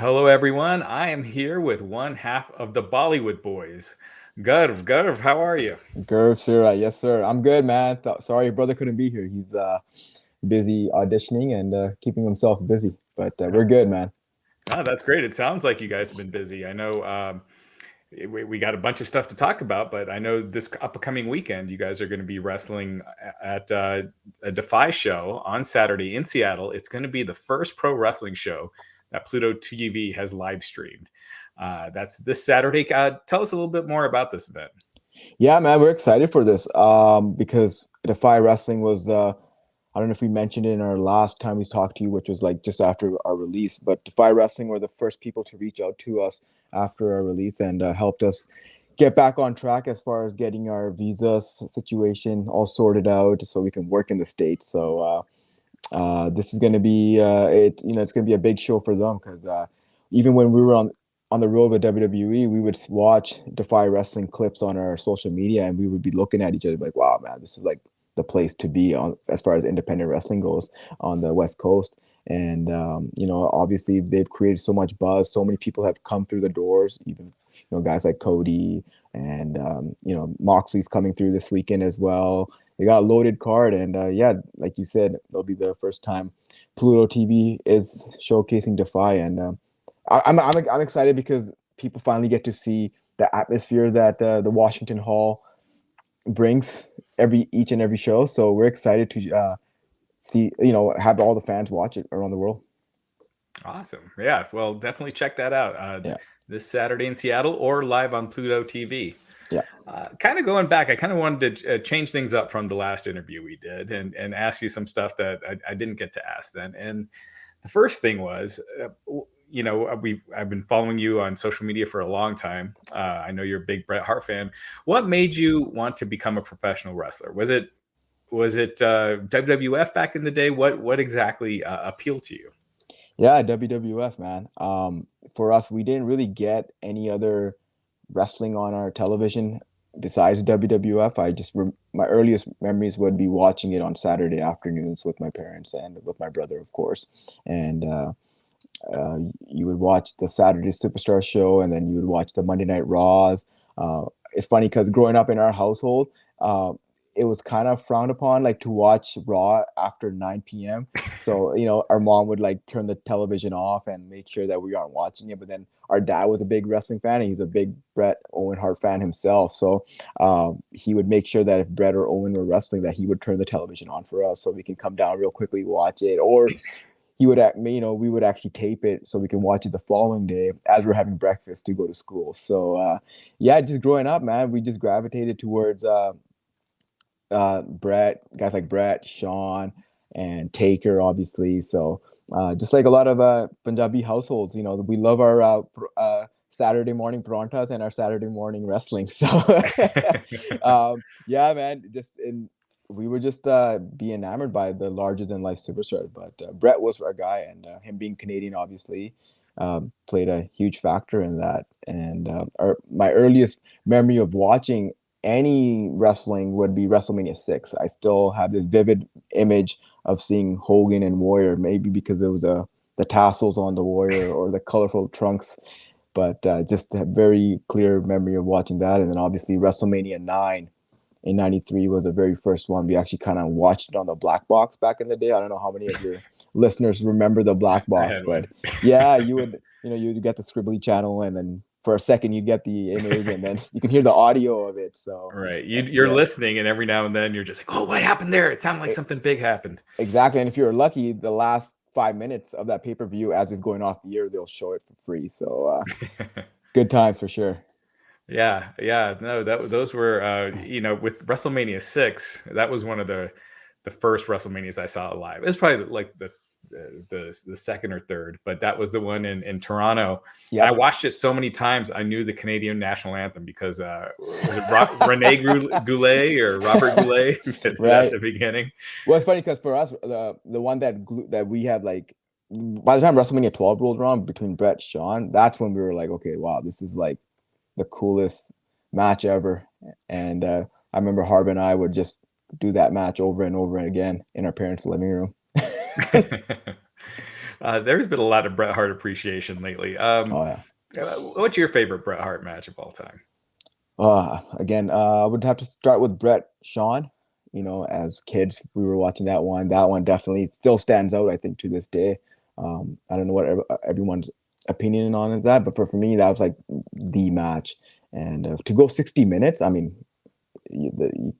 Hello, everyone. I am here with one half of the Bollywood Boys. Gurv, how are you? Gurv, sir. Yes, sir. I'm good, man. Sorry, your brother couldn't be here. He's busy auditioning and keeping himself busy. But we're good, man. Oh, that's great. It sounds like you guys have been busy. I know we got a bunch of stuff to talk about, but I know this upcoming weekend you guys are going to be wrestling at a Defy show on Saturday in Seattle. It's going to be the first pro wrestling show that Pluto TV has live streamed. That's this Saturday. Tell us a little bit more about this event. Yeah, man, we're excited for this because Defy Wrestling was, I don't know if we mentioned it in our last time we talked to you, which was like just after our release, but Defy Wrestling were the first people to reach out to us after our release and helped us get back on track as far as getting our visa situation all sorted out so we can work in the States. So this is going to be it's going to be a big show for them because even when we were on the road with WWE, we would watch Defy Wrestling clips on our social media, and we would be looking at each other like, "Wow, man, this is like the place to be on as far as independent wrestling goes on the West Coast." And obviously, they've created so much buzz. So many people have come through the doors. Even guys like Cody and Moxley's coming through this weekend as well. They got a loaded card, and yeah, like you said, it'll be the first time Pluto TV is showcasing Defy, and I'm excited because people finally get to see the atmosphere that the Washington Hall brings each and every show. So we're excited to see have all the fans watch it around the world. Awesome. Yeah. Well, definitely check that out Yeah, this Saturday in Seattle or live on Pluto TV. yeah, Kind of going back, I kind of wanted to change things up from the last interview we did and ask you some stuff that I didn't get to ask then. And the first thing was, I've been following you on social media for a long time. I know you're a big Bret Hart fan. What made you want to become a professional wrestler? Was it WWF back in the day? What exactly appealed to you? yeah. WWF, man. For us, we didn't really get any other wrestling on our television besides WWF. My earliest memories would be watching it on Saturday afternoons with my parents and with my brother, of course. And you would watch the Saturday Superstar show, and then you would watch the Monday Night Raws. It's funny because growing up in our household, it was kind of frowned upon, like to watch Raw after 9 p.m. So our mom would like turn the television off and make sure that we aren't watching it. But then our dad was a big wrestling fan, and he's a big Bret Owen Hart fan himself. So he would make sure that if Bret or Owen were wrestling, that he would turn the television on for us so we can come down real quickly, watch it, or we would actually tape it so we can watch it the following day as we're having breakfast to go to school. So yeah, just growing up, man, we just gravitated towards Bret, guys like Bret, Sean, and Taker, obviously. So just like a lot of Punjabi households, we love our Saturday morning parantas and our Saturday morning wrestling. So yeah, man, we were just be enamored by the larger than life superstars. But Bret was our guy, and him being Canadian, obviously, played a huge factor in that. And my earliest memory of watching any wrestling would be WrestleMania 6. I still have this vivid image of seeing Hogan and Warrior, maybe because it was the tassels on the Warrior or the colorful trunks. But just a very clear memory of watching that. And then obviously WrestleMania 9 in 93 was the very first one. We actually kind of watched it on the black box back in the day. I don't know how many of your listeners remember the black I box, had but one. yeah, you'd get the scribbly channel, and then for a second you'd get the image, and then you can hear the audio of it. So Right. You're yeah, listening, and every now and then you're just like, "Oh, what happened there? It sounded like e- something big happened." exactly. And if you're lucky, the last 5 minutes of that pay-per-view as it's going off the air, they'll show it for free. So good times for sure. Yeah, yeah. No, those were with WrestleMania 6, that was one of the first WrestleManias I saw live. It was probably like the second or third, but that was the one in Toronto. And I Yep. watched it so many times I knew the Canadian national anthem because was it Rene Goulet or Robert Goulet at Right. the beginning? Well, it's funny because for us, the one that we had, like, by the time WrestleMania 12 rolled around between Bret Sean, that's when we were like, okay, wow, this is like the coolest match ever. And I remember Harb and I would just do that match over and over again in our parents' living room. There's been a lot of Bret Hart appreciation lately. Oh yeah. What's your favorite Bret Hart match of all time? Again, I would have to start with Brett Sean. You know, as kids, we were watching that one. That one definitely still stands out, I think, to this day. I don't know what everyone's opinion on is that, but for me, that was like the match. And to go 60 minutes, I mean, the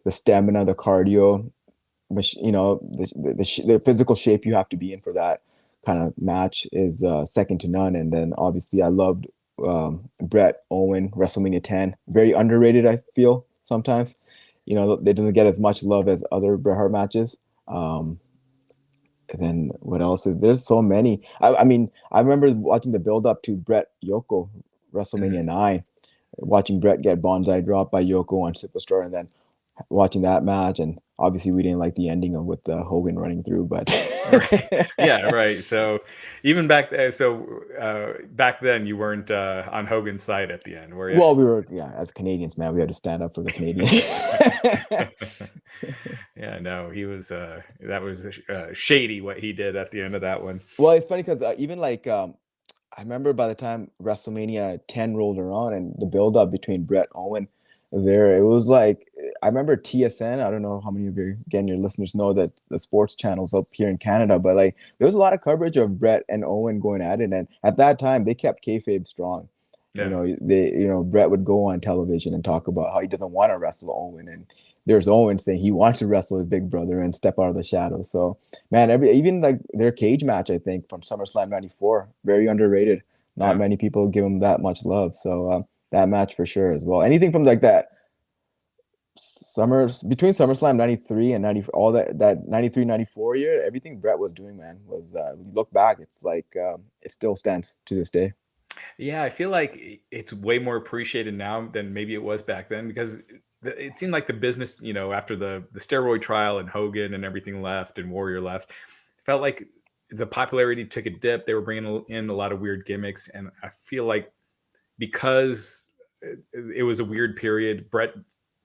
the stamina, the cardio, you know, the physical shape you have to be in for that kind of match is second to none. And then obviously, I loved Brett Owen WrestleMania 10. Very underrated, I feel sometimes. You know, they didn't get as much love as other Bret Hart matches. And then what else? There's so many. I mean, I remember watching the build up to Brett Yoko WrestleMania Mhm. 9, watching Brett get bonsai dropped by Yoko on Superstar, and then watching that match. And obviously, we didn't like the ending of with Hogan running through, but Right. Yeah, right. So even back then, you weren't on Hogan's side at the end, were you? well, we were, yeah, as Canadians, man, we had to stand up for the Canadian. Yeah, no, he was that was shady what he did at the end of that one. Well, it's funny because even like I remember by the time WrestleMania 10 rolled around and the build up between Brett Owen there, it was like I remember TSN. I don't know how many of your listeners know that the sports channels up here in Canada, but like there was a lot of coverage of Brett and Owen going at it, and at that time they kept kayfabe strong. You Yeah. know, Brett would go on television and talk about how he doesn't want to wrestle Owen, and there's Owen saying he wants to wrestle his big brother and step out of the shadows. So man, even like their cage match, I think from SummerSlam '94, very underrated. Not Yeah. many people give him that much love. So that match for sure as well. Anything from like that between SummerSlam '93 and 90, all that '93 '94 year, everything Brett was doing, man, was when you look back, it's like it still stands to this day. Yeah, I feel like it's way more appreciated now than maybe it was back then because it seemed like the business, after the steroid trial and Hogan and everything left and Warrior left, it felt like the popularity took a dip. They were bringing in a lot of weird gimmicks, and I feel like because it was a weird period, Brett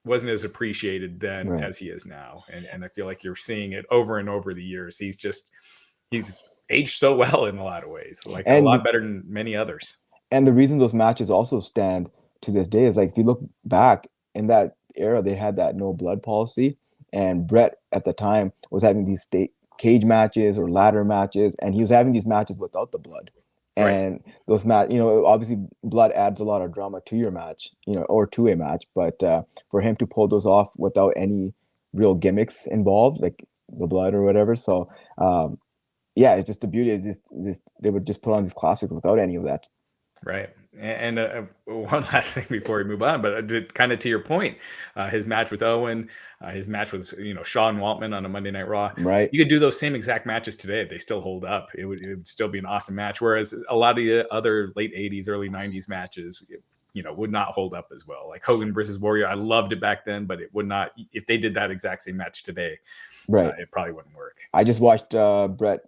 wasn't as appreciated then Right. as he is now, and I feel like you're seeing it over and over the years. He's aged so well in a lot of ways, like a And lot better than many others. the reason those matches also stand to this day is like if you look back in that era, they had that no blood policy, and Brett at the time was having these state cage matches or ladder matches, and he was having these matches without the blood. Right. And those obviously blood adds a lot of drama to your match, or to a match. But for him to pull those off without any real gimmicks involved, like the blood or whatever, so yeah, it's just the beauty is this they would just put on these classics without any of that. Right. And one last thing before we move on, but kind of to your point, his match with Owen, his match with Sean Waltman on a Monday Night Raw, Right. you could do those same exact matches today. They still hold up. It would still be an awesome match. Whereas a lot of the other late '80s, early '90s matches, would not hold up as well. Like Hogan versus Warrior, I loved it back then, but it would not. If they did that exact same match today, Right. it probably wouldn't work. I just watched Brett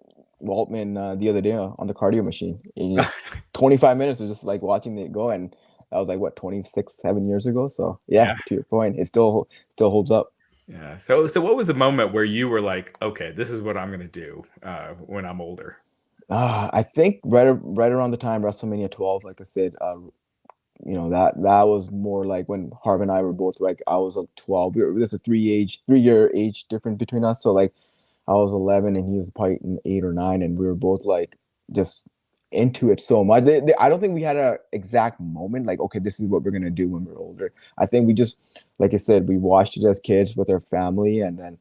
Waltman the other day on the cardio machine. And just 25 minutes of just like watching it go, and that was like what 26, 7 years ago. So yeah, Yeah. to your point, it still holds up. Yeah. So what was the moment where you were like, okay, this is what I'm gonna do when I'm older? I think right around the time WrestleMania 12, like I said, that was more like when Harv and I were both like I was 12. There's a 3-year age difference between us. So like I was 11 and he was probably 8 or 9, and we were both like just into it so much. I don't think we had a exact moment like, okay, this is what we're gonna do when we're older. I think we just, like I said, we watched it as kids with our family, and then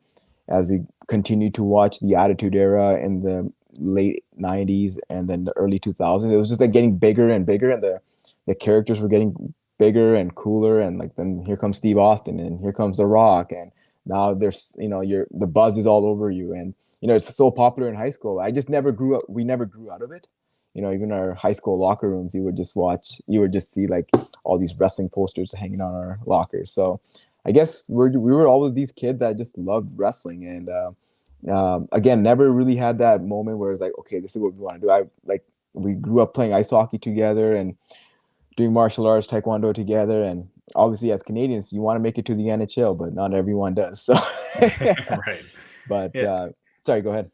as we continued to watch the Attitude Era in the late '90s and then the early 2000s, it was just like getting bigger and bigger, and the characters were getting bigger and cooler, and like then here comes Steve Austin and here comes The Rock, and now there's the buzz is all over you, and it's so popular in high school. I just never grew up. We never grew out of it. Even our high school locker rooms, you would just see like all these wrestling posters hanging on our lockers. So I guess we were always these kids that just loved wrestling, and again, never really had that moment where it's like, okay, this is what we want to do. We grew up playing ice hockey together and doing martial arts, taekwondo together, and obviously as Canadians, you want to make it to the NHL, but not everyone does. So, Right. but Yeah. sorry, go ahead.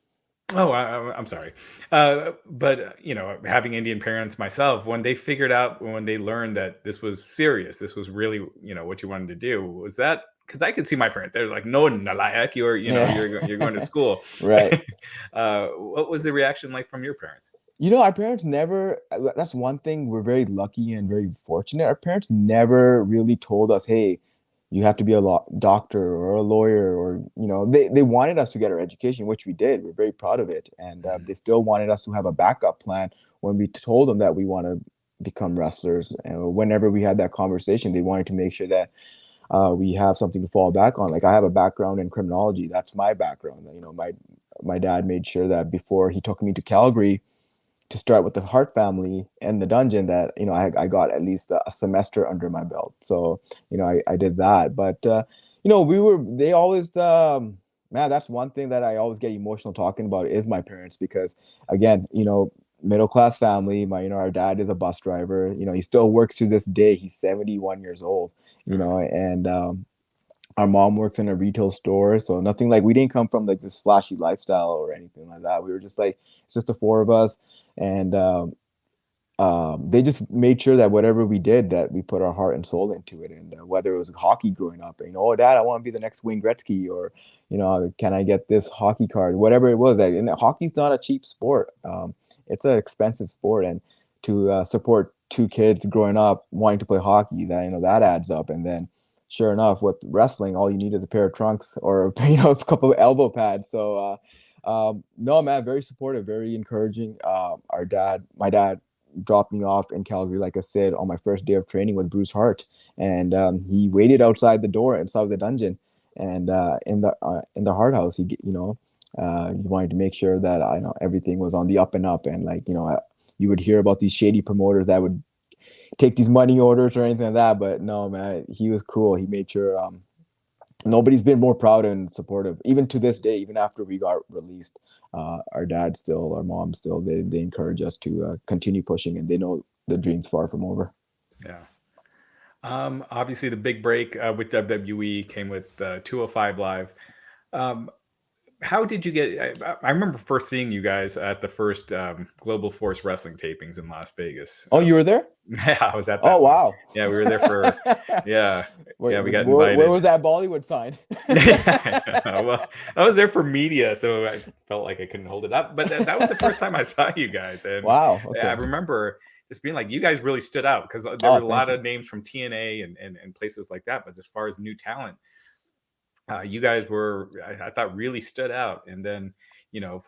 Oh, I'm sorry. But having Indian parents myself, when they figured out, when they learned that this was serious, this was really, what you wanted to do, was that because I could see my parents, they're like, no, nalayak, Yeah. you're going to school. Right. What was the reaction like from your parents? Our parents never, that's one thing we're very lucky and very fortunate. Our parents never really told us, hey, you have to be a doctor or a lawyer, or, they wanted us to get our education, which we did. We're very proud of it. And Mhm. they still wanted us to have a backup plan when we told them that we want to become wrestlers. And whenever we had that conversation, they wanted to make sure that we have something to fall back on. Like, I have a background in criminology. That's my background. My dad made sure that before he took me to Calgary to start with the Hart family and the dungeon, that I got at least a semester under my belt. So I did that. But they always man, that's one thing that I always get emotional talking about is my parents, because again, middle class family. Our dad is a bus driver. He still works to this day. He's 71 years old. And our mom works in a retail store, so nothing, like, we didn't come from like this flashy lifestyle or anything like that. We were just like, it's just the four of us. And they just made sure that whatever we did, that we put our heart and soul into it. And whether it was hockey growing up, oh, dad, I want to be the next Wayne Gretzky, or can I get this hockey card, whatever it was. And hockey's not a cheap sport. It's an expensive sport, and to support two kids growing up wanting to play hockey, that that adds up. And then sure enough, with wrestling, all you need is a pair of trunks or a couple of elbow pads. So no, man, very supportive, very encouraging. My dad dropped me off in Calgary, like I said, on my first day of training with Bruce Hart, and he waited outside the door, outside the dungeon, and in the Hart house, he wanted to make sure that I know everything was on the up and up. And like, you would hear about these shady promoters that would take these money orders or anything like that, but no, man, he was cool. He made sure nobody's been more proud and supportive, even to this day, even after we got released. Our dad still, our mom still, they encourage us to continue pushing, and they know the dream's far from over. Yeah. Obviously, the big break with WWE came with 205 Live. Um, how did you get? I remember first seeing you guys at the first Global Force Wrestling tapings in Las Vegas. Oh, you were there? Yeah, I was at Oh, that one. wow. Yeah, we were there for. Yeah, Wait, yeah, we got where invited. was that Bollywood sign? Well, I was there for media, so I felt like I couldn't hold it up. But that was the first time I saw you guys, and Wow. I Okay. remember just being like, you guys really stood out because there Oh, were a thank lot you. of names from TNA and places like that. But as far as new talent, you guys were, I thought, really stood out. And then, you know,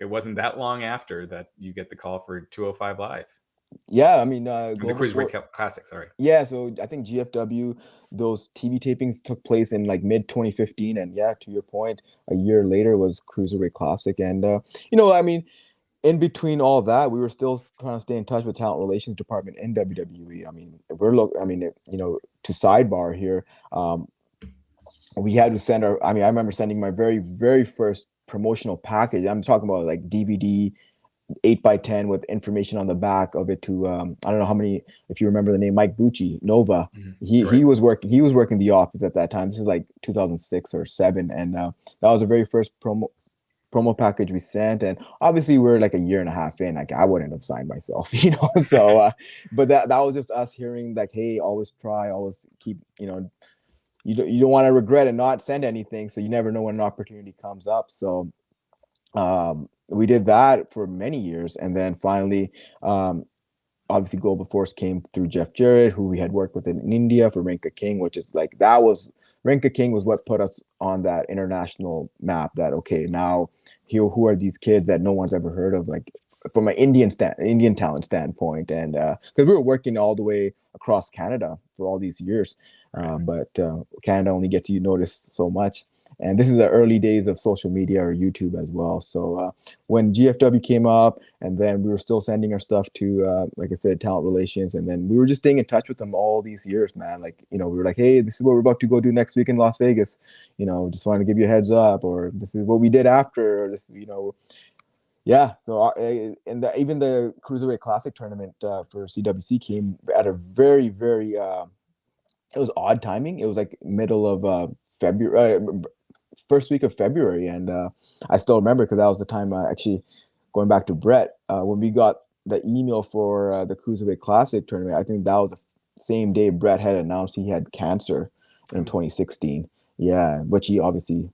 it wasn't that long after that you get the call for 205 Live Yeah, I mean, and the Global Cruiserweight Force. Classic. Sorry. Yeah, so I think GFW, those TV tapings took place in like mid 2015, and yeah, to your point, a year later was Cruiserweight Classic. And I mean, in between all that, we were still trying to stay in touch with talent relations department in WWE. I mean, to sidebar here, we had to send our. I mean, I remember sending my very very first promotional package. I'm talking about like DVD 8x10 with information on the back of it to I don't know how many, if you remember the name, Mike Bucci, Nova. Mhm. He Right. he was working the office at that time. This is like 2006 or 7, and that was the very first promo package we sent. And obviously we're like a year and a half in. Like, I wouldn't have signed myself, So but that was just us hearing like, hey, always try, always keep, you don't want to regret and not send anything, so you never know when an opportunity comes up. So we did that for many years, and then finally, obviously, Global Force came through Jeff Jarrett, who we had worked with in India for Rinka King, which is like, Rinka King was what put us on that international map. That, okay, now here, who are these kids that no one's ever heard of, like, from an Indian talent standpoint. And because we were working all the way across Canada for all these years, Right. but Canada only gets you noticed so much. And this is the early days of social media or YouTube as well. So when GFW came up, and then we were still sending our stuff to, like I said, talent relations, and then we were just staying in touch with them all these years, man. Like, we were like, hey, this is what we're about to go do next week in Las Vegas. Just wanted to give you a heads up, or this is what we did after, or this, yeah. So and even the Cruiserweight Classic tournament for CWC came at a very, very, it was odd timing. It was like middle of February. first week of February, and I still remember because that was the time actually going back to Bret when we got the email for the Cruiserweight Classic tournament. I think that was the same day Bret had announced he had cancer in 2016. Yeah, which he obviously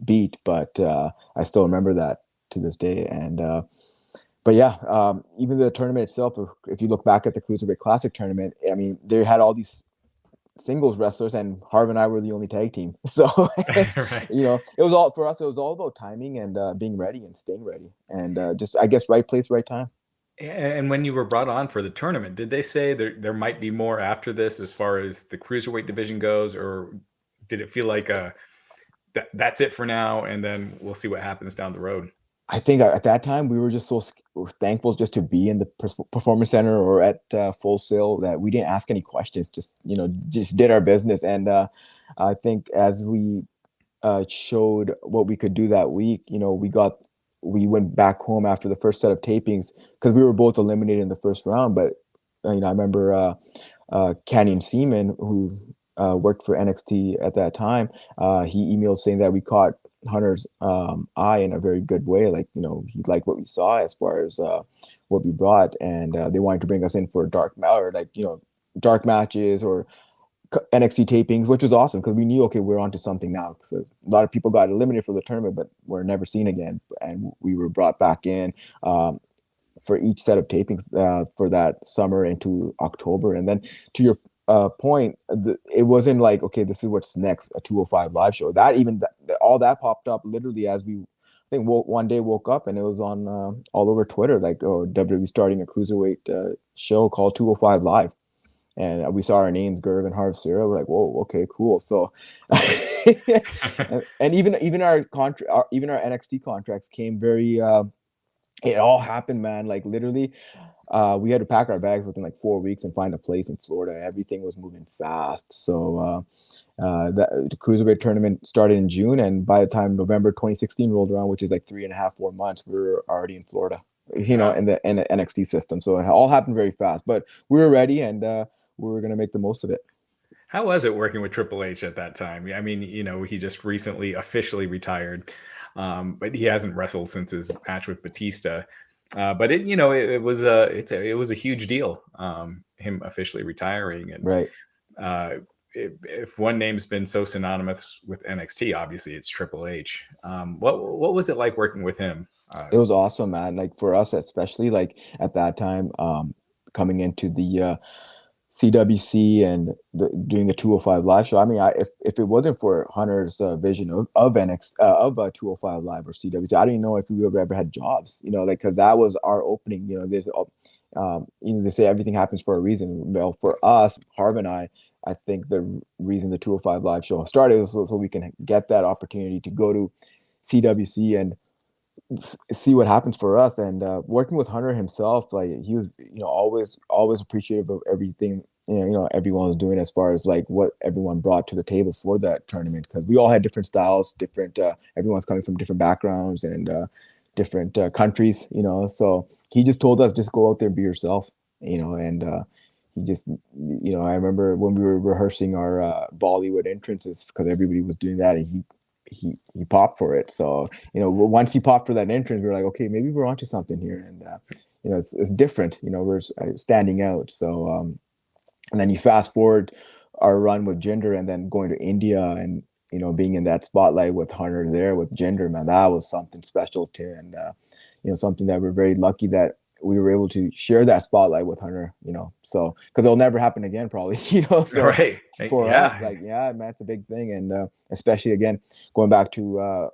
beat, but I still remember that to this day. And but yeah, even the tournament itself, if you look back at the Cruiserweight Classic tournament, I mean, they had all these singles wrestlers, and Harv and I were the only tag team. So Right. you know, it was all for us. It was all about timing and being ready and staying ready, and just I guess right place, right time. And when you were brought on for the tournament, did they say there might be more after this as far as the cruiserweight division goes, or did it feel like that's it for now, and then we'll see what happens down the road? I think at that time we were just so thankful just to be in the performance center or at Full Sail that we didn't ask any questions. Just just did our business, and I think as we showed what we could do that week, we went back home after the first set of tapings because we were both eliminated in the first round. But I remember Canyon Seaman, who worked for NXT at that time, he emailed saying that we caught Hunter's eye in a very good way. Like, he liked what we saw as far as what we brought, and they wanted to bring us in for dark matches or NXT tapings, which was awesome because we knew, okay, we're onto something now. Because a lot of people got eliminated for the tournament, but were never seen again, and we were brought back in for each set of tapings for that summer into October. And then to your point, it wasn't like, okay, this is what's next, a 205 live show. All that popped up literally as we, I think, one day woke up and it was on all over Twitter, like, oh, WWE starting a cruiserweight show called 205 Live. And we saw our names, Gurv and Harv Sira. We're like, whoa, okay, cool. So, and even our even our NXT contracts came very. It all happened, man. Like literally, we had to pack our bags within like 4 weeks and find a place in Florida. Everything was moving fast. So the Cruiserweight tournament started in June, and by the time November 2016 rolled around, which is like 3.5, 4 months, we were already in Florida. Wow. In the NXT system. So it all happened very fast, but we were ready, and we were going to make the most of it. How was it working with Triple H at that time? I mean, he just recently officially retired, but he hasn't wrestled since his match with Batista. But it was a huge deal, him officially retiring. And Right. If one name's been so synonymous with NXT, obviously it's Triple H. What was it like working with him? It was awesome, man. Like for us, especially like at that time, coming into the CWC and doing the 205 Live show. I mean, if it wasn't for Hunter's vision of NXT, of 205 Live or CWC, I don't even know if we would have ever had jobs. Because that was our opening. They say everything happens for a reason. Well, for us, Harv and I think the reason the 205 Live show started was so we can get that opportunity to go to CWC and see what happens for us. And working with Hunter himself, like he was always appreciative of everything everyone was doing as far as like what everyone brought to the table for that tournament, because we all had different styles, different everyone's coming from different backgrounds and different countries, so he just told us, just go out there and be yourself, and he just, I remember when we were rehearsing our Bollywood entrances, because everybody was doing that, and he popped for it. So once he popped for that entrance, we were like, okay, maybe we're onto something here. And it's different, we're standing out. So and then you fast forward our run with Jinder, and then going to India, and being in that spotlight with Hunter there with Jinder, man, that was something special too. And something that we're very lucky that we were able to share that spotlight with Hunter, so because it'll never happen again, probably, so Right. for Yeah. us, like, yeah, man, it's a big thing. And especially again, going back to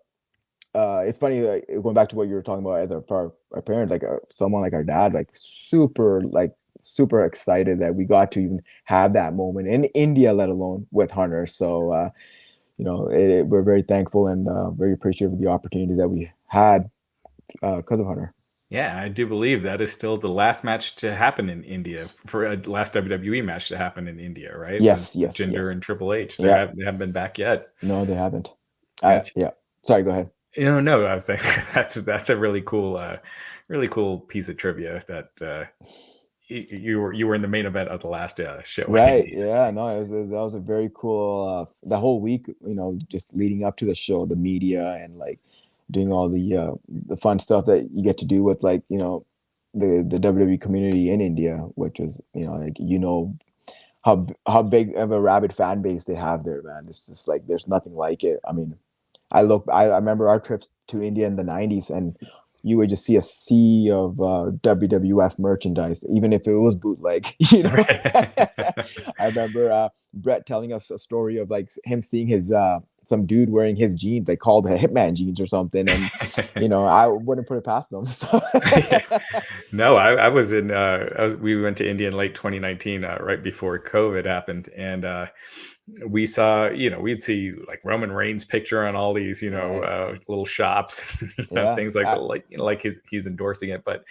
it's funny, like, going back to what you were talking about as our parents, like someone like our dad, like super excited that we got to even have that moment in India, let alone with Hunter. So we're very thankful and very appreciative of the opportunity that we had because of Hunter. Yeah, I do believe that is still the last match to happen in India, for a last WWE match to happen in India, right? Yes, With yes, Jinder yes. and Triple H. They haven't been back yet. No, they haven't. Gotcha. Yeah. Sorry, go ahead. No, I was saying that's a really cool piece of trivia that you were in the main event of the last show in Right. India. Yeah. No, that was a very cool. The whole week, just leading up to the show, the media and like doing all the fun stuff that you get to do with like the WWE community in India, which is like how big of a rabid fan base they have there, man. It's just like there's nothing like it. I mean, I remember our trips to India in the 90s, and you would just see a sea of WWF merchandise, even if it was bootleg, Right. I remember Bret telling us a story of like him seeing his some dude wearing his jeans, they called it Hitman jeans or something, and I wouldn't put it past them. So. No, I was in. We went to India in late 2019, right before COVID happened, and we saw. We'd see like Roman Reigns' picture on all these, Right. little shops, Yeah. things like he's endorsing it. But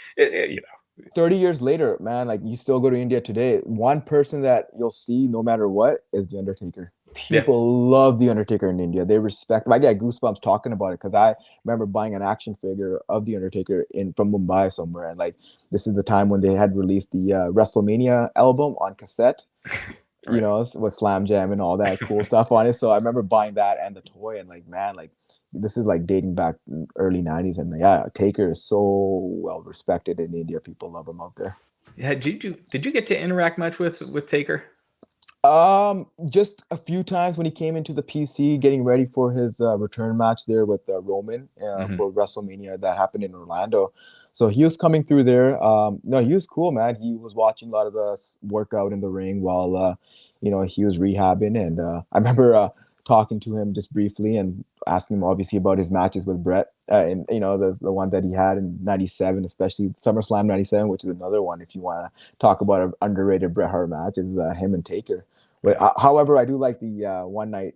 30 years later, man, like you still go to India today, one person that you'll see no matter what is the Undertaker. yeah, People love the Undertaker in India. They respect him. I get goosebumps talking about it because I remember buying an action figure of the Undertaker from Mumbai somewhere, and like this is the time when they had released the WrestleMania album on cassette, right. with Slam Jam and all that cool stuff on it. So I remember buying that and the toy, and like, man, like this is like dating back early 90s, and yeah, Taker is so well respected in India. People love him out there. Yeah, did you get to interact much with Taker? Just a few times when he came into the PC getting ready for his return match there with Roman Hmm. for WrestleMania that happened in Orlando. So he was coming through there. No, he was cool, man. He was watching a lot of the workout in the ring while he was rehabbing, and I remember talking to him just briefly and asking him obviously about his matches with Bret, and the one that he had in '97, especially SummerSlam '97, which is another one if you want to talk about an underrated Bret Hart match, is him and Taker. But, Yeah. however, I do like the one night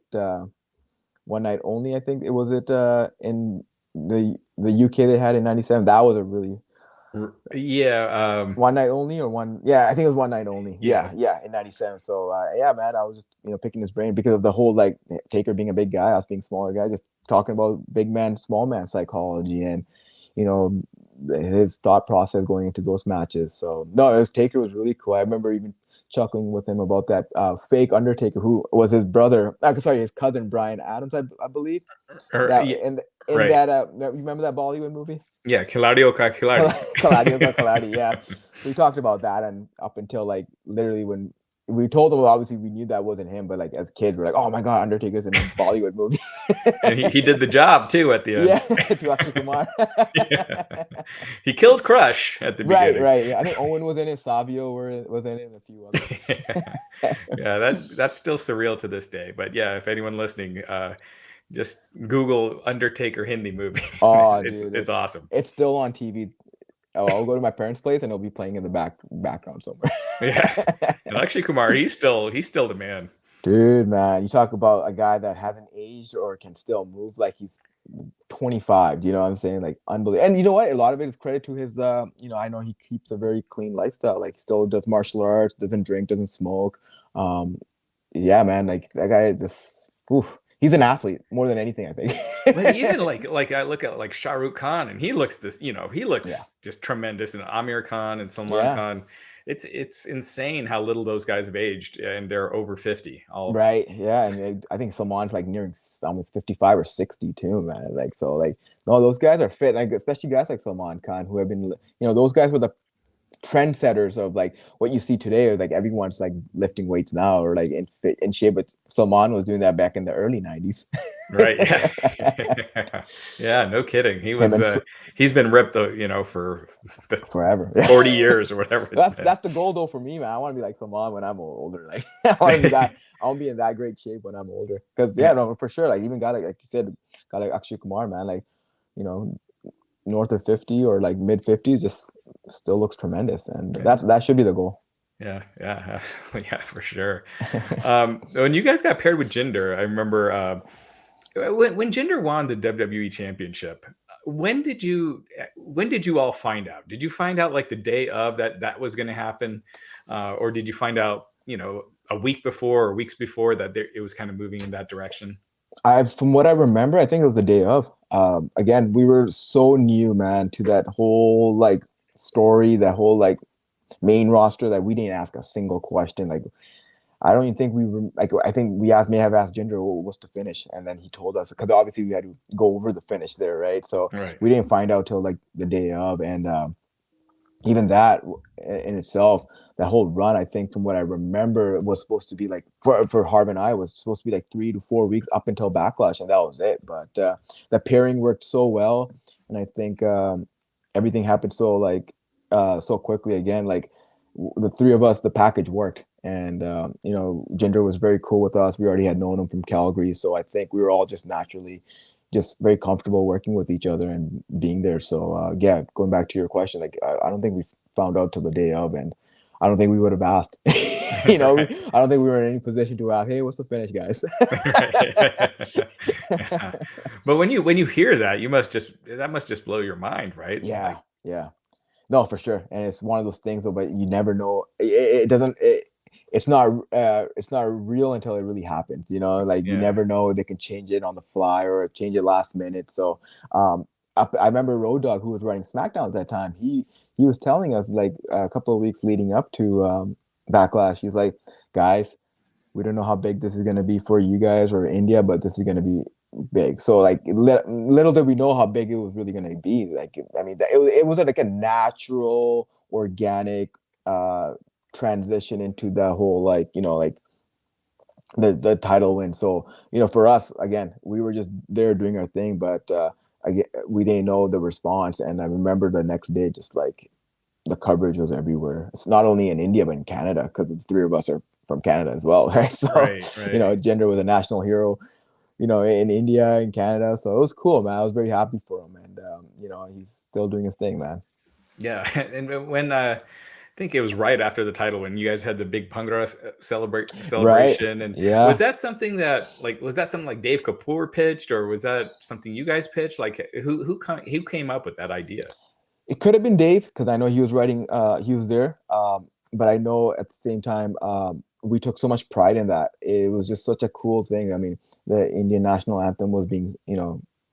only. I think it was in the UK they had in '97. That was a really Yeah. one night only or one. Yeah, I think it was one night only. Yeah. Yeah, in '97. So yeah, man, I was just picking his brain because of the whole like Taker being a big guy, us being smaller guy, just talking about big man, small man psychology and you know his thought process going into those matches. So no, Taker was really cool. I remember even chuckling with him about that fake Undertaker who was his brother. Sorry, his cousin Brian Adams, I believe. That Yeah, in right. that you remember that Bollywood movie? Yeah, Kiladio ka Kiladi. Kaladi, yeah. We talked about that, and up until like literally when we told him, obviously we knew that wasn't him, but like as kids, we're like, oh my god, Undertaker's in a Bollywood movie. And he did the job too at the Yeah, end. to Akshay Kumar. Yeah. He killed Crush at the Right, beginning. right. Yeah, I think Owen was in it, Savio was in it, and a few others. Yeah, that's still surreal to this day. But yeah, if anyone listening, just Google Undertaker Hindi movie. Oh, It's dude, it's awesome. it's still on TV. Oh, I'll go to my parents' place and it'll be playing in the background somewhere. Yeah. And Akshay Kumar, he's still the man. Dude, man, you talk about a guy that hasn't aged or can still move like he's 25. Do you know what I'm saying? Like unbelievable. And you know what? A lot of it is credit to his I know he keeps a very clean lifestyle. Like he still does martial arts, doesn't drink, doesn't smoke. Um yeah, man, like that guy just he's an athlete more than anything, I think. But even like I look at like Shah Rukh Khan, and he looks he Yeah. looks just tremendous, and Amir Khan and Salman Yeah. Khan. It's insane how little those guys have aged, and they're over 50. All of them. Right. Yeah. And I think Salman's like nearing almost 55 or 60 too, man. Like, so, like, no, those guys are fit. Like, especially guys like Salman Khan, who have been, those guys were the trendsetters of like what you see today, or like everyone's like lifting weights now or like in shape. But Salman was doing that back in the early 90s. Right. Yeah. Yeah. No kidding. Him and He's been ripped though, for the forever. 40 years or whatever it's been. That's the goal though for me, man. I want to be like Salman when I'm older. Like I want to be that. I want to be in that great shape when I'm older. Because Yeah. no, for sure. Like even got like you said, got like Akshay Kumar, man. Like you know, north of 50 or like mid 50s, just still looks tremendous, and Yeah. that should be the goal. Yeah. Yeah. Absolutely. Yeah, for sure. When you guys got paired with Jinder, I remember when Jinder won the WWE Championship. When did you all find out? Did you find out like the day of that was going to happen, or did you find out a week before or weeks before that it was kind of moving in that direction? From what I remember, I think it was the day of. Again, we were so new, man, to that whole like story, that whole like main roster that we didn't ask a single question. Like, I don't even think we were like. I think may have asked Jinder what's the finish, and then he told us because obviously we had to go over the finish there, right? So Right. we didn't find out till like the day of, and even that in itself, that whole run, I think from what I remember, was supposed to be like for Harv and I was supposed to be like 3 to 4 weeks up until Backlash, and that was it. But the pairing worked so well, and I think everything happened so like so quickly again. Like the three of us, the package worked, and Jinder was very cool with us. We already had known him from Calgary, so I think we were all just naturally just very comfortable working with each other and being there. So yeah, going back to your question, like I don't think we found out till the day of, and I don't think we would have asked. I don't think we were in any position to ask, "Hey, what's the finish, guys?" Yeah. But when you hear that, that must just blow your mind, right? Yeah, Like, yeah. No, for sure. And it's one of those things, though, but you never know. It doesn't. It's not. It's not real until it really happens. Like you yeah. never know. They can change it on the fly or change it last minute. So, I remember Road Dogg, who was running SmackDown at that time. He was telling us like a couple of weeks leading up to Backlash. He's like, guys, we don't know how big this is going to be for you guys or India, but this is going to be big. So like little did we know how big it was really going to be. Like, I mean, it was like a natural, organic transition into the whole, like, like the title win. So, for us, again, we were just there doing our thing, but again, we didn't know the response. And I remember the next day, just like the coverage was everywhere. It's not only in India, but in Canada, because the three of us are from Canada as well, right? So, Right, right. Jinder was a national hero, in India and Canada. So it was cool, man. I was very happy for him. And, he's still doing his thing, man. Yeah. And when I think it was right after the title when you guys had the big Pungra Right. celebration. And Yeah. was that something like Dave Kapoor pitched, or was that something you guys pitched? Like who came up with that idea? It could have been Dave because I know he was writing, he was there. But I know at the same time, we took so much pride in that. It was just such a cool thing. I mean, the Indian national anthem was being,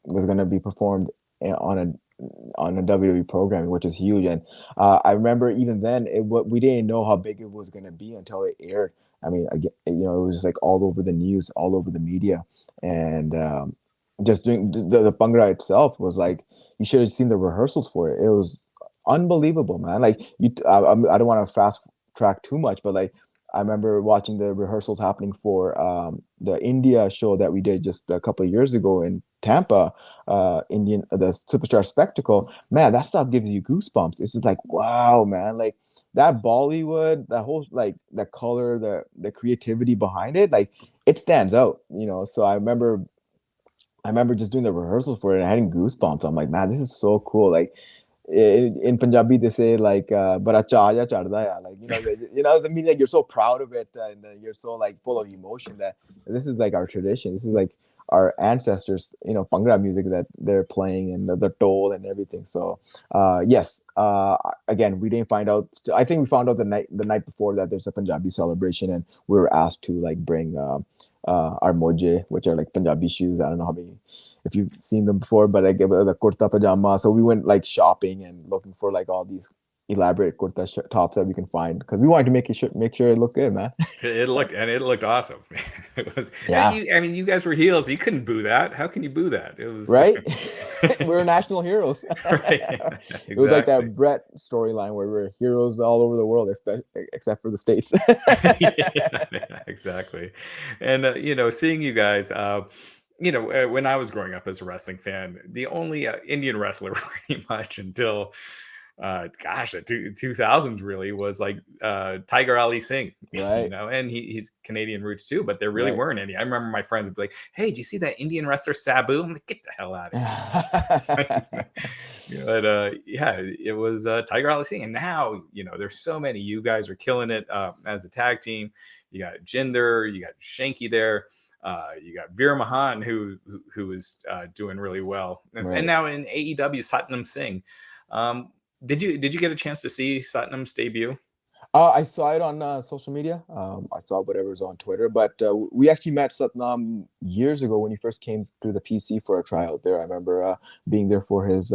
was going to be performed on a WWE programming, which is huge. And I remember even then, we didn't know how big it was going to be until it aired. I mean, again, it was just like all over the news, all over the media, and just doing the Bhangra itself was like, you should have seen the rehearsals for it. It was unbelievable, man. Like I don't want to fast track too much, but like I remember watching the rehearsals happening for the India show that we did just a couple of years ago in Tampa, the Superstar Spectacle. Man, that stuff gives you goosebumps. It's just like, wow, man. Like that Bollywood, that whole, like the color, the creativity behind it, like it stands out. So I remember just doing the rehearsals for it and having goosebumps. I'm like, man, this is so cool. Like in Punjabi, they say like, "Bara chaaya charda hai." Like, I mean, like you're so proud of it and you're so like full of emotion that this is like our tradition. This is like our ancestors, Bhangra music that they're playing and the dole and everything. So, yes, again, we didn't find out. I think we found out the night before that there's a Punjabi celebration, and we were asked to like bring our moje, which are like Punjabi shoes. I don't know if you've seen them before, but like the kurta pajama. So we went like shopping and looking for like all these elaborate kurta tops that we can find because we wanted to make sure it looked good, man. It looked awesome. It was. Yeah. I mean, you guys were heels. You couldn't boo that. How can you boo that? It was Right. We're national heroes. right. It was like Exactly. that Bret storyline where we're heroes all over the world, except for the States. Yeah, exactly. And seeing you guys, when I was growing up as a wrestling fan, the only Indian wrestler pretty much until gosh, the 2000s really was like Tiger Ali Singh, Right. and he's Canadian roots too, but there really Right. weren't any. I remember my friends would be like, "Hey, do you see that Indian wrestler Sabu?" I'm like, "Get the hell out of here." But yeah, it was Tiger Ali Singh, and now there's so many. You guys are killing it as a tag team. You got Jinder, you got Shanky there. You got Veer Mahan, who is doing really well, and Right. now in AEW, Satnam Singh. Um, did you get a chance to see Satnam's debut? I saw it on social media. I saw whatever's on Twitter, but we actually met Satnam years ago when he first came through the PC for a tryout there. I remember being there for his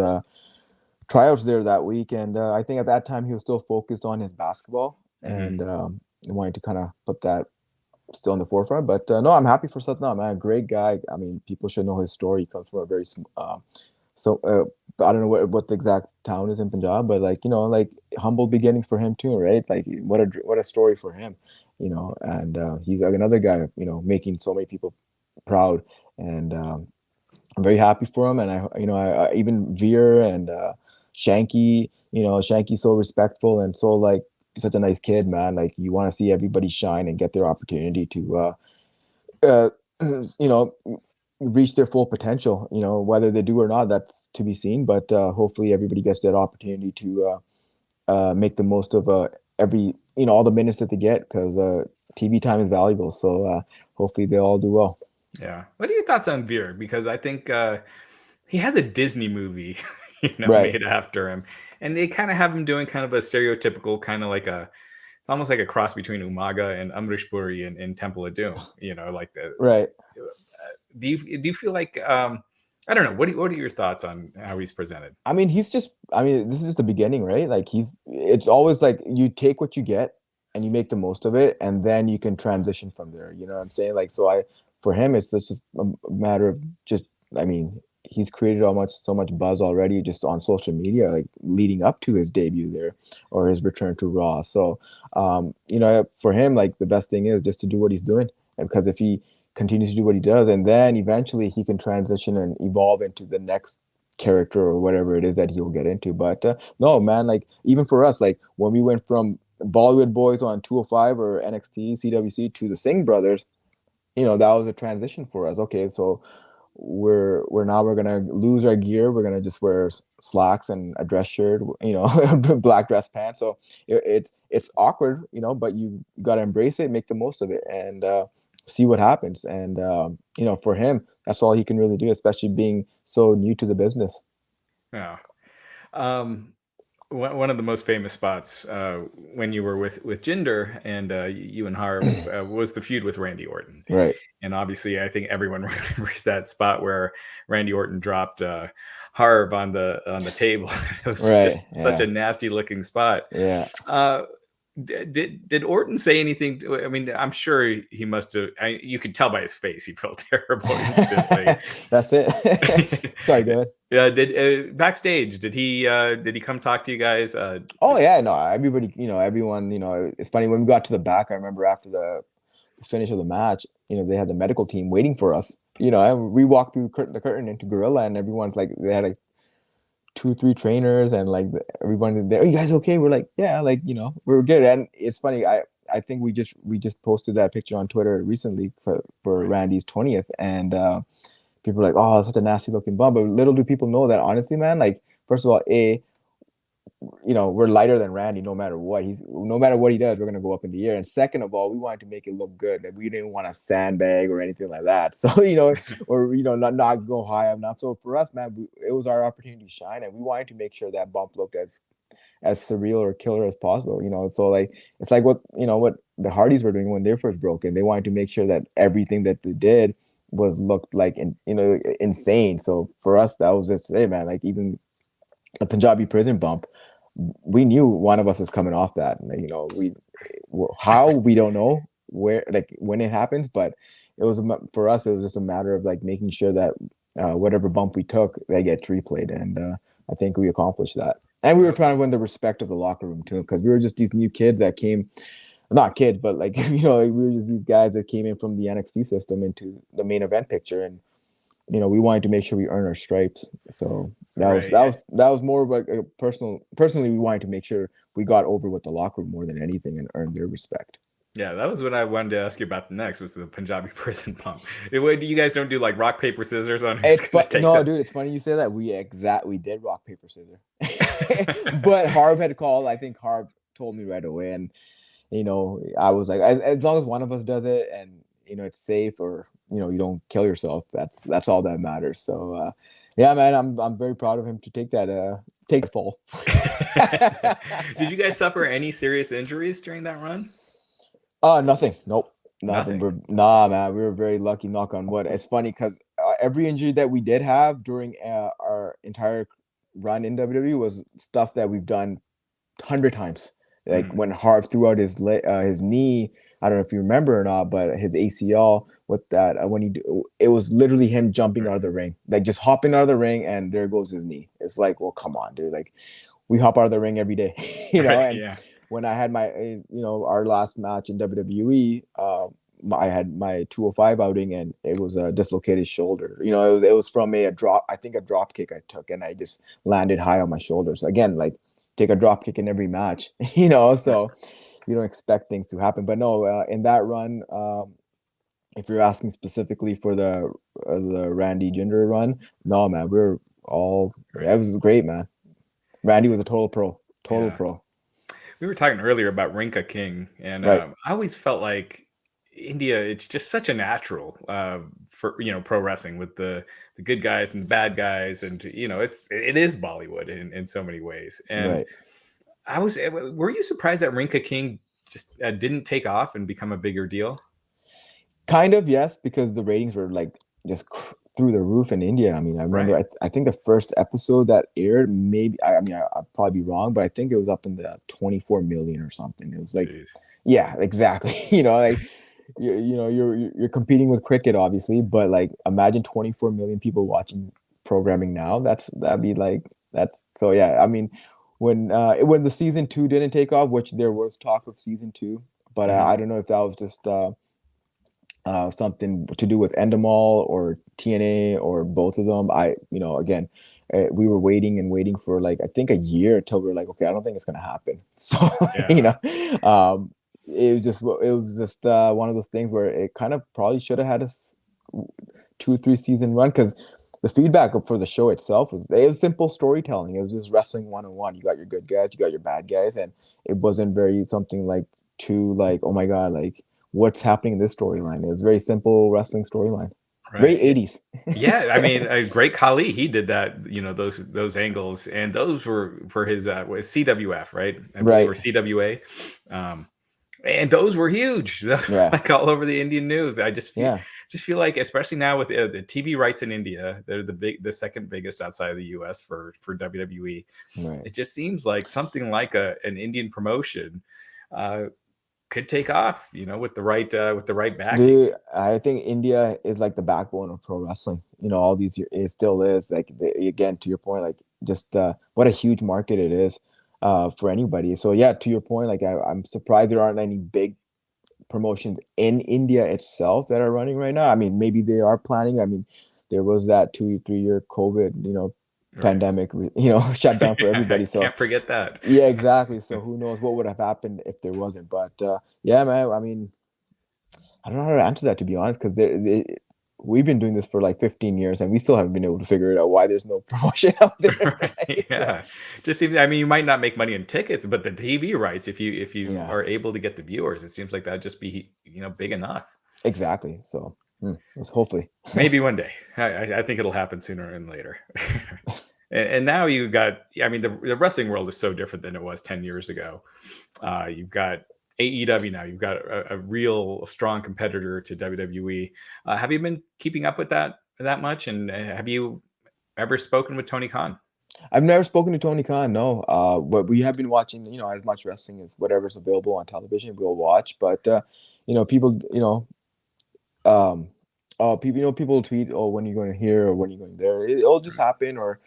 tryouts there that week, and I think at that time he was still focused on his basketball, Mhm. and wanted to kind of put that still in the forefront. But no, I'm happy for Satnam, man. Great guy. I mean, people should know his story. He comes from a very so I don't know what the exact town is in Punjab, but like like humble beginnings for him too, right? Like what a story for him, and he's like another guy, making so many people proud, and I'm very happy for him. And I even Veer and Shanky, Shanky's so respectful and so like such a nice kid, man. Like you want to see everybody shine and get their opportunity to uh, you know, reach their full potential. Whether they do or not, that's to be seen. But hopefully, everybody gets that opportunity to make the most of every all the minutes that they get, because TV time is valuable. So hopefully, they all do well. Yeah. What are your thoughts on Veer? Because I think he has a Disney movie, Right. made after him, and they kind of have him doing kind of a stereotypical kind of like it's almost like a cross between Umaga and Amrish Puri in Temple of Doom. Like the. Right. Do you feel like I don't know, what are your thoughts on how he's presented? I mean, this is just the beginning, right? Like it's always like you take what you get and you make the most of it, and then you can transition from there. You know what I'm saying? Like, for him, it's just a matter of just, I mean, he's created so much buzz already just on social media, like leading up to his debut there or his return to Raw. So, for him, like the best thing is just to do what he's doing, because if he continues to do what he does, and then eventually he can transition and evolve into the next character or whatever it is that he'll get into. But no, man, like even for us, like when we went from Bollywood Boys on 205 or NXT CWC to the Singh brothers, that was a transition for us. Okay, so we're gonna lose our gear. We're gonna just wear slacks and a dress shirt, black dress pants. So it's awkward, but you gotta embrace it, make the most of it, and see what happens. And for him, that's all he can really do, especially being so new to the business. Yeah. Um, one of the most famous spots when you were with Jinder and you and Harv was the feud with Randy Orton. Right. And obviously, I think everyone remembers that spot where Randy Orton dropped Harv on the table. It was just Right. such Yeah. a nasty looking spot. Yeah. Uh, did Orton say anything? I mean, I'm sure he must have. You could tell by his face he felt terrible instantly. That's it. Sorry, go ahead. Yeah, did backstage? Did he come talk to you guys? Oh yeah, no, everybody, everyone, it's funny when we got to the back. I remember after the finish of the match, they had the medical team waiting for us. And we walked through the curtain into Gorilla, and everyone's like, they had like 2 3 trainers, and like everyone there. Are you guys okay? We're like, yeah, like we're good. And it's funny. I think we just posted that picture on Twitter recently for Randy's 20th, and people are like, oh, such a nasty looking bum. But little do people know that honestly, man, like first of all, we're lighter than Randy no matter what he does, we're gonna go up in the air. And second of all, we wanted to make it look good. Like we didn't want to sandbag or anything like that. So, or not go high enough. So for us, man, it was our opportunity to shine, and we wanted to make sure that bump looked as surreal or killer as possible. So like it's like what the Hardys were doing when they first broke in. They wanted to make sure that everything that they did looked like insane. So for us, that was just hey man, like even the Punjabi prison bump, we knew one of us was coming off that. And, how we don't know where, like when it happens, but for us, it was just a matter of like making sure that whatever bump we took, they get replayed, and I think we accomplished that. And we were trying to win the respect of the locker room too, because we were just these new kids that came, not kids, but like we were just these guys that came in from the NXT system into the main event picture, and we wanted to make sure we earn our stripes. So that was more of like a personally, we wanted to make sure we got over with the locker room more than anything and earned their respect. Yeah, that was what I wanted to ask you about next, was the Punjabi prison pump. You guys don't do like rock paper scissors on who's gonna take No, that? dude, it's funny you say that. We did rock paper scissors, but Harv had called. I think Harv told me right away, and I was like, as long as one of us does it, and it's safe, or you don't kill yourself, that's all that matters. So yeah, man, I'm very proud of him to take that fall. Did you guys suffer any serious injuries during that run? Nothing. Nope. Nothing. Nothing. Nah, man. We were very lucky. Knock on wood. It's funny because every injury that we did have during our entire run in WWE was stuff that we've done 100 times. Like Mm, when Hart threw out his knee, I don't know if you remember or not, but his ACL with that it was literally him jumping out of the ring, like just hopping out of the ring, and there goes his knee. It's like, well, come on, dude. Like we hop out of the ring every day, right. And Yeah. when I had my, our last match in WWE, I had my 205 outing, and it was a dislocated shoulder. It was from a drop. I think a drop kick I took, and I just landed high on my shoulders. Again, like take a drop kick in every match, Right. so you don't expect things to happen. But no, in that run, if you're asking specifically for the Randy Jinder run, no, man, that Right. was great, man. Randy was a total pro, total Yeah. pro. We were talking earlier about Rinka King, and Right. I always felt like India. It's just such a natural for pro wrestling with the good guys and the bad guys, and it is Bollywood in so many ways. And Right. were you surprised that Rinka King just didn't take off and become a bigger deal? Kind of, yes, because the ratings were like just through the roof in India. I mean, I remember, Right. I think the first episode that aired, maybe, I mean, I'll probably be wrong, but I think it was up in the 24 million or something. It was like, Jeez. yeah, exactly. Like, you're competing with cricket, obviously, but like, imagine 24 million people watching programming now. That'd be like, that's so, yeah. I mean, when the season two didn't take off, which there was talk of season two, but Mhm. I don't know if that was just, something to do with Endemol or TNA or both of them. Again, we were waiting and waiting for like I think a year until we were like, okay, I don't think it's gonna happen. So you Yeah. know, it was just one of those things where it kind of probably should have had a 2 or 3 season run because the feedback for the show itself it was simple storytelling. It was just wrestling 101. You got your good guys, you got your bad guys, and it wasn't very something like too like, oh my god, like what's happening in this storyline. It was very simple wrestling storyline. Very Right. 80s. Yeah, I mean, Great Khali, he did that, those angles, and those were for his CWF, right? I believe, Right. or CWA, and those were huge, Yeah. like all over the Indian news. I Yeah. just feel like, especially now with the TV rights in India, they're the second biggest outside of the US for WWE. Right. It just seems like something like an Indian promotion uh, could take off, with the right backing. Dude, I think India is like the backbone of pro wrestling. All these years, it still is. Like again, to your point, like just what a huge market it is for anybody. So yeah, to your point, like I'm surprised there aren't any big promotions in India itself that are running right now. I mean, maybe they are planning. I mean, there was that 2 3 year COVID, Right. pandemic, shut down for Yeah, everybody. So can't forget that. yeah, exactly. So who knows what would have happened if there wasn't? But yeah, man. I mean, I don't know how to answer that to be honest, because we've been doing this for like 15 years and we still haven't been able to figure it out why there's no promotion out there, Right, right? So yeah. Just seems, I mean, you might not make money in tickets, but the TV rights, if you yeah, are able to get the viewers, it seems like that'd just be, big enough. exactly. So let's hopefully. Maybe one day. I think it'll happen sooner than later. And now you got, yeah, I mean, the wrestling world is so different than it was 10 years ago. You've got AEW now. You've got a real strong competitor to WWE. Have you been keeping up with that much? And have you ever spoken with Tony Khan? I've never spoken to Tony Khan, no. But we have been watching, as much wrestling as whatever's available on television, we'll watch. But people, um, people, people tweet, oh, when are you going here or when are you going there? It'll just happen, or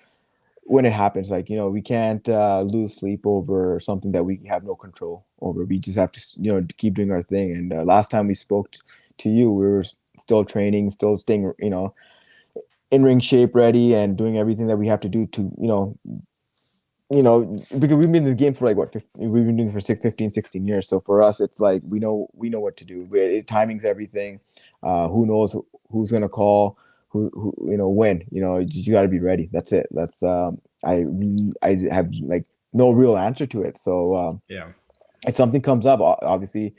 when it happens, like we can't lose sleep over something that we have no control over. We just have to keep doing our thing. And last time we spoke to you, we were still training, still staying in ring shape, ready, and doing everything that we have to do to because we've been in the game for like what 15, we've been doing this for 16 years. So for us, it's like we know what to do. Timing's everything. Who knows who's gonna call, who when. You got to be ready. That's it. That's I have like no real answer to it. So Yeah. if something comes up, obviously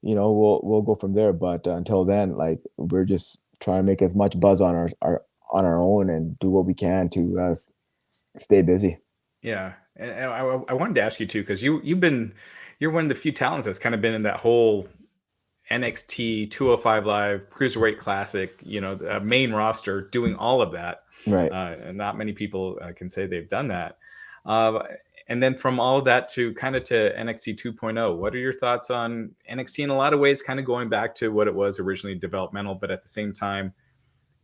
we'll go from there. But until then, like we're just trying to make as much buzz on our own and do what we can to stay busy. Yeah, and I wanted to ask you too, because you're one of the few talents that's kind of been in that whole NXT, 205 Live, Cruiserweight Classic, the main roster, doing all of that. Right. And not many people can say they've done that. And then from all of that to NXT 2.0, what are your thoughts on NXT in a lot of ways, kind of going back to what it was originally, developmental, but at the same time,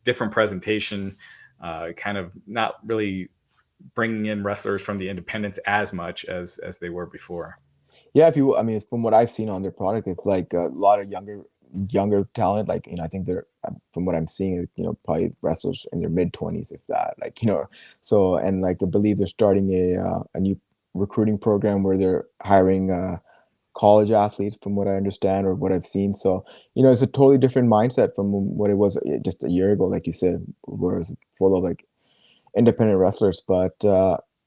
different presentation, kind of not really bringing in wrestlers from the independents as much as they were before? Yeah, I mean, from what I've seen on their product, it's like a lot of younger talent. Like, I think they're, from what I'm seeing, probably wrestlers in their mid-20s, if that. Like, so, and like I believe they're starting a new recruiting program where they're hiring college athletes, from what I understand or what I've seen. So, it's a totally different mindset from what it was just a year ago, like you said, where it was full of like independent wrestlers. But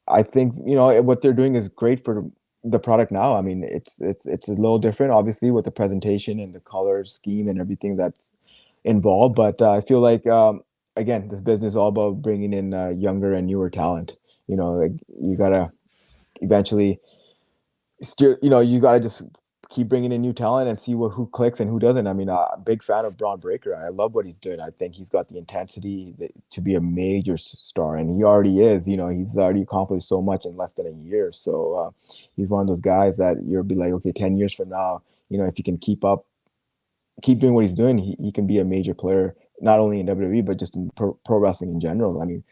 I think what they're doing is great for the product now. I mean, it's a little different, obviously, with the presentation and the color scheme and everything that's involved. But I feel like again, this business is all about bringing in younger and newer talent. Like you gotta eventually still, you gotta just keep bringing in new talent and see who clicks and who doesn't. I mean, I'm a big fan of Braun Breaker. I love what he's doing. I think he's got the intensity to be a major star, and he already is. He's already accomplished so much in less than a year. So he's one of those guys that you'll be like, okay, 10 years from now, if you can keep doing what he's doing, he can be a major player, not only in WWE, but just in pro wrestling in general. I mean,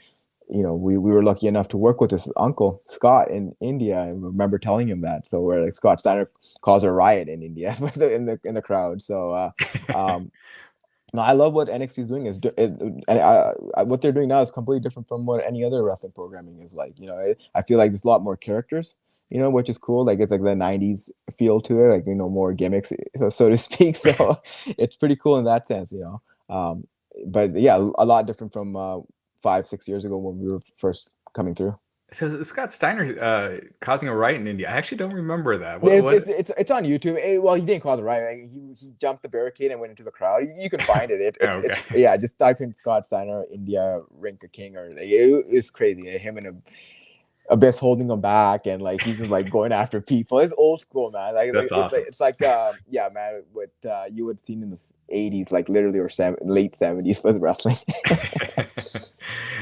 we were lucky enough to work with his uncle Scott in India. I remember telling him that. So we're like, Scott Steiner caused a riot in India in the crowd. So no, I love what NXT is doing. And what they're doing now is completely different from what any other wrestling programming is like. I feel like there's a lot more characters, which is cool. Like it's like the '90s feel to it, like more gimmicks, so to speak. So it's pretty cool in that sense, But yeah, a lot different from 5-6 years ago when we were first coming through. So Scott Steiner causing a riot in India. I actually don't remember that. It's on YouTube. Well, he didn't cause a riot. Like, he jumped the barricade and went into the crowd. You can find it. Yeah, just type in Scott Steiner India Rinka King, or it's crazy. Him and Abyss holding him back, and like he's just like going after people. It's old school, man. That's awesome. It's like yeah, man, what you would have seen in the 80s, like literally, or late 70s with wrestling.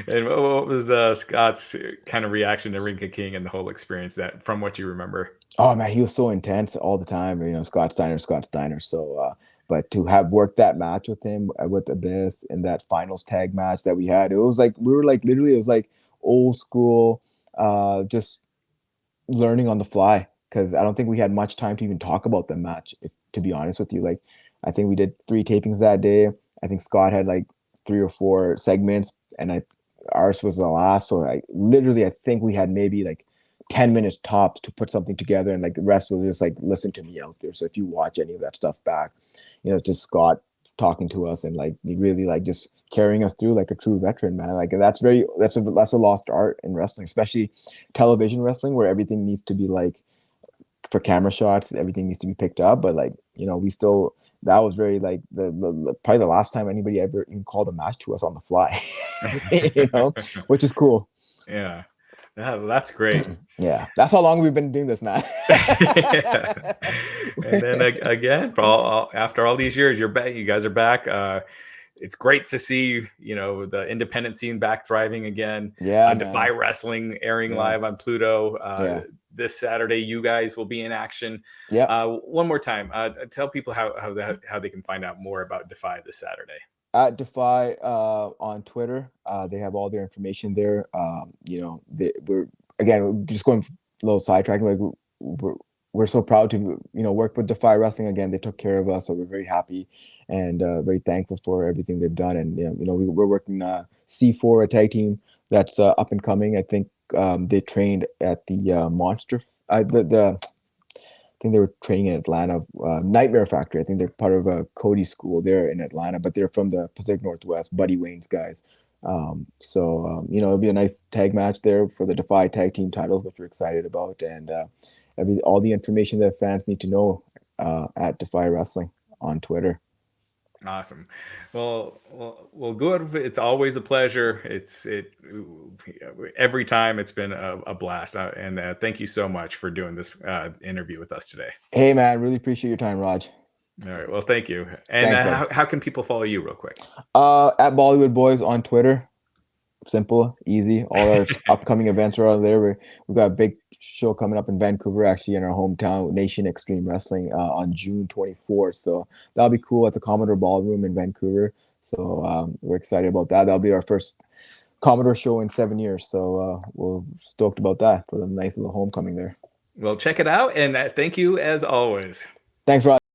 And what was Scott's kind of reaction to Rinka King and the whole experience, that from what you remember? Oh man, he was so intense all the time. Scott Steiner. So but to have worked that match with him, with Abyss, in that finals tag match that we had, it was like we were like literally, it was like old school, just learning on the fly, because I don't think we had much time to even talk about the match, to be honest with you. Like, I think we did 3 tapings that day. I think Scott had like 3 or 4 segments, and ours was the last. So I think we had maybe like 10 minutes tops to put something together, and like the rest was just like listen to me out there. So if you watch any of that stuff back, it's just Scott talking to us and like really like just carrying us through like a true veteran, man. Like that's a lost art in wrestling, especially television wrestling, where everything needs to be like, for camera shots, everything needs to be picked up. But like, that was very like probably the last time anybody ever even called a match to us on the fly, which is cool. Yeah. That's great. Yeah, that's how long we've been doing this, man. Yeah. And then again, after all these years, you're back. You guys are back. It's great to see, the independent scene back thriving again. Yeah, Defy Wrestling airing live on Pluto. This Saturday, you guys will be in action. Yeah. One more time, tell people how they can find out more about Defy this Saturday. At Defy on Twitter, they have all their information there. We're just going a little sidetracking. Like we're so proud to work with Defy Wrestling again. They took care of us, so we're very happy and very thankful for everything they've done. And we're working C4, a tag team that's up and coming. I think they trained at the Monster. I think they were training in Atlanta, Nightmare Factory. I think they're part of a Cody school there in Atlanta, but they're from the Pacific Northwest, Buddy Wayne's guys. It'll be a nice tag match there for the Defy tag team titles, which we're excited about. And all the information that fans need to know at Defy Wrestling on Twitter. Awesome. Well, Gurv, it's always a pleasure. Every time it's been a blast. And thank you so much for doing this interview with us today. Hey, man, really appreciate your time, Raj. All right. Well, thank you. And Thanks, bud. how can people follow you real quick? At Bollywood Boyz on Twitter. Simple, easy. All our upcoming events are on there. We've got a big show coming up in Vancouver, actually in our hometown, Nation Extreme Wrestling, on June 24th. So that'll be cool at the Commodore Ballroom in Vancouver. So we're excited about that. That'll be our first Commodore show in 7 years. So we're stoked about that for the nice little homecoming there. Well, check it out. And thank you as always. Thanks, Raj.